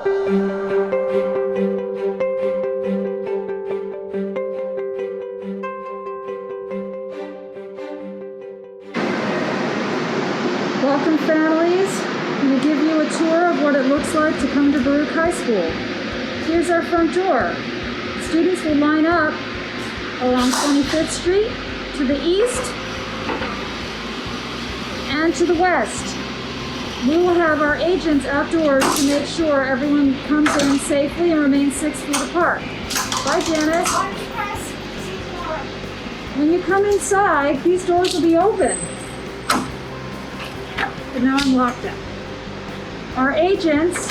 Welcome, families. I'm going to give you a tour of what it looks like to come to Baruch High School. Here's our front door. Students will line up along 25th Street to the east and to the west. We will have our agents outdoors to make sure everyone comes in safely and remains 6 feet apart. Bye, Janice. When you come inside, these doors will be open. But now I'm locked up. Our agents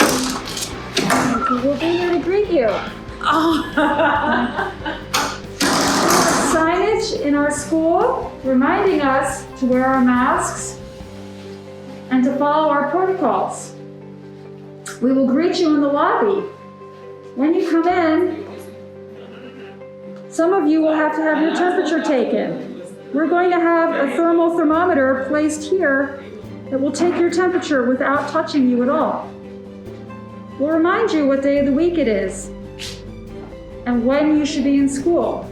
will be here to greet you. Signage in our school reminding us to wear our masks and to follow our protocols. We will greet you in the lobby. When you come in, some of you will have to have your temperature taken. We're going to have a thermal thermometer placed here that will take your temperature without touching you at all. We'll remind you what day of the week it is and when you should be in school.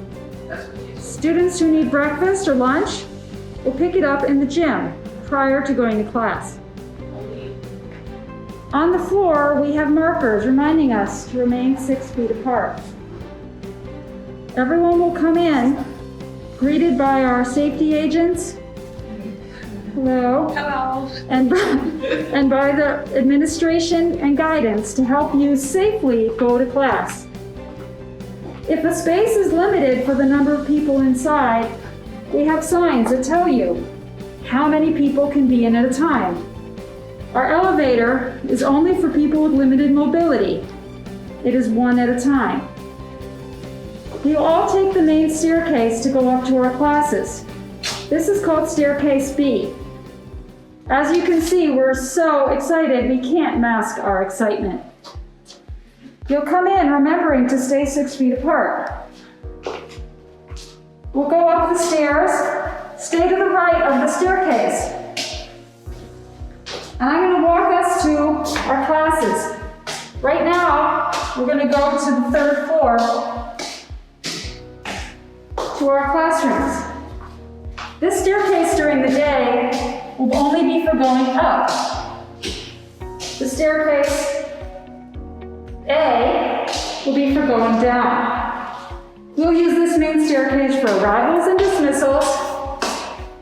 Students who need breakfast or lunch will pick it up in the gym prior to going to class. On the floor, we have markers reminding us to remain 6 feet apart. Everyone will come in, greeted by our safety agents. Hello. Hello. And by the administration and guidance to help you safely go to class. If the space is limited for the number of people inside, we have signs that tell you how many people can be in at a time. Our elevator is only for people with limited mobility. It is 1 at a time. You all take the main staircase to go up to our classes. This is called Staircase B. As you can see, we're so excited we can't mask our excitement. You'll come in remembering to stay 6 feet apart. We'll go up the stairs. Stay to the right of the staircase. And I'm going to walk us to our classes. Right now, we're going to go to the 3rd floor to our classrooms. This staircase during the day will only be for going up. The staircase A will be for going down. We'll use this main staircase for arrivals and dismissals,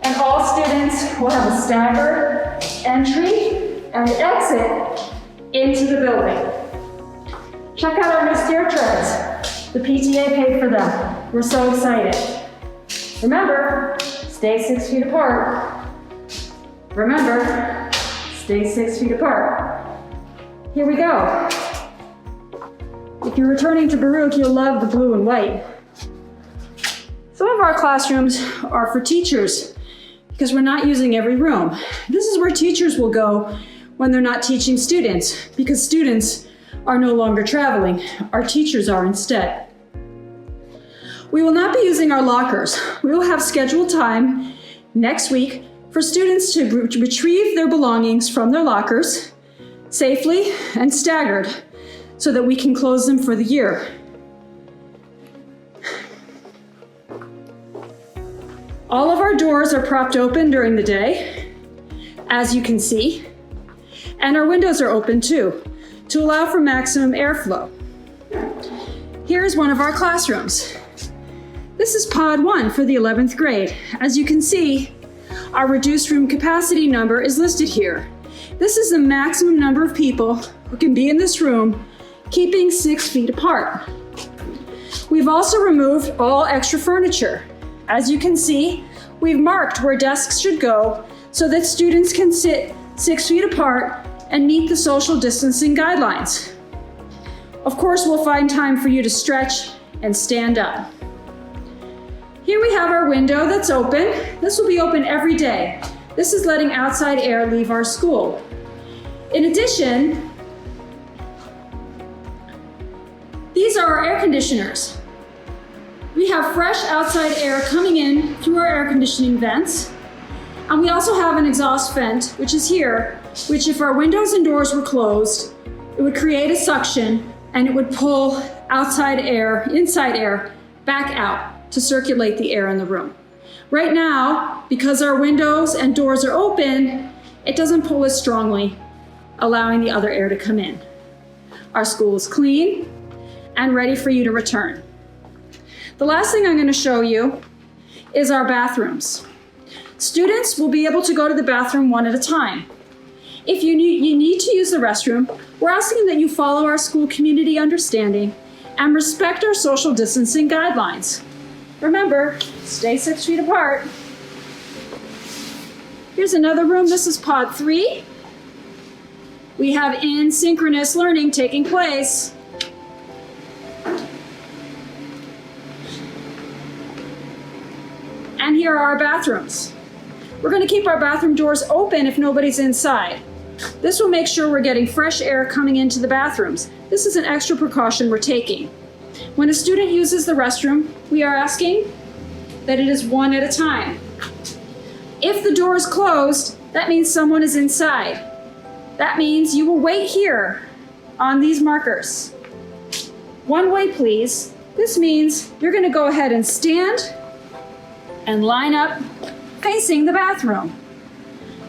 and all students will have a staggered entry and exit into the building. Check out our new stair treads. The PTA paid for them. We're so excited. Remember, stay 6 feet apart. Remember, stay 6 feet apart. Here we go. If you're returning to Baruch, you'll love the blue and white. Some of our classrooms are for teachers because we're not using every room. This is where teachers will go when they're not teaching students because students are no longer traveling. Our teachers are instead. We will not be using our lockers. We will have scheduled time next week for students to retrieve their belongings from their lockers safely and staggered so that we can close them for the year. All of our doors are propped open during the day, as you can see, and our windows are open too, to allow for maximum airflow. Here's one of our classrooms. This is Pod 1 for the 11th grade. As you can see, our reduced room capacity number is listed here. This is the maximum number of people who can be in this room, keeping 6 feet apart. We've also removed all extra furniture. As you can see, we've marked where desks should go so that students can sit 6 feet apart and meet the social distancing guidelines. Of course, we'll find time for you to stretch and stand up. Here we have our window that's open. This will be open every day. This is letting outside air leave our school. In addition, these are our air conditioners. We have fresh outside air coming in through our air conditioning vents. And we also have an exhaust vent, which is here, which if our windows and doors were closed, It would create a suction and it would pull inside air back out to circulate the air in the room. Right now, because our windows and doors are open, it doesn't pull as strongly, allowing the other air to come in. Our school is clean and ready for you to return. The last thing I'm going to show you is our bathrooms. Students will be able to go to the bathroom one at a time. If you need to use the restroom, we're asking that you follow our school community understanding and respect our social distancing guidelines. Remember, stay 6 feet apart. Here's another room. This is pod 3. We have asynchronous learning taking place. And here are our bathrooms. We're going to keep our bathroom doors open if nobody's inside. This will make sure we're getting fresh air coming into the bathrooms. This is an extra precaution we're taking. When a student uses the restroom, we are asking that it is one at a time. If the door is closed, that means someone is inside. That means you will wait here on these markers. One way, please. This means you're going to go ahead and stand and line up facing the bathroom.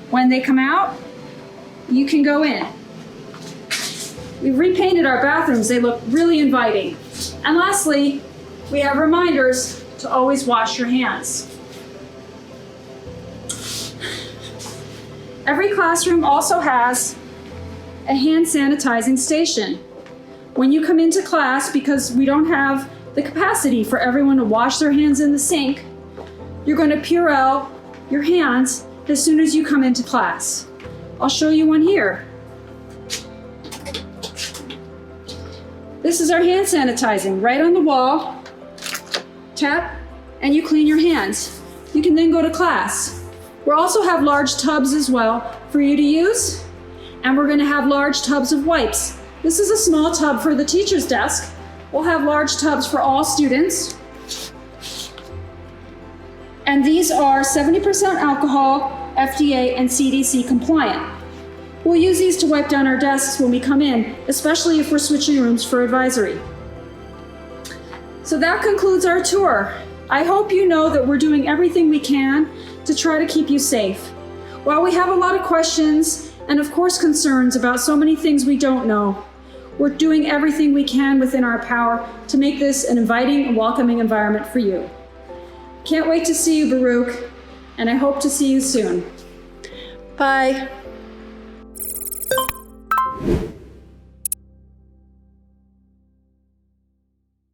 When they come out, you can go in. We've repainted our bathrooms. They look really inviting. And lastly, we have reminders to always wash your hands. Every classroom also has a hand sanitizing station. When you come into class, because we don't have the capacity for everyone to wash their hands in the sink, you're going to Purell your hands as soon as you come into class. I'll show you one here. This is our hand sanitizing, right on the wall. Tap, and you clean your hands. You can then go to class. We'll also have large tubs as well for you to use, and we're going to have large tubs of wipes. This is a small tub for the teacher's desk. We'll have large tubs for all students. And these are 70% alcohol, FDA and CDC compliant. We'll use these to wipe down our desks when we come in, especially if we're switching rooms for advisory. So that concludes our tour. I hope you know that we're doing everything we can to try to keep you safe. While we have a lot of questions and of course concerns about so many things we don't know, we're doing everything we can within our power to make this an inviting and welcoming environment for you. Can't wait to see you, Baruch, and I hope to see you soon. Bye.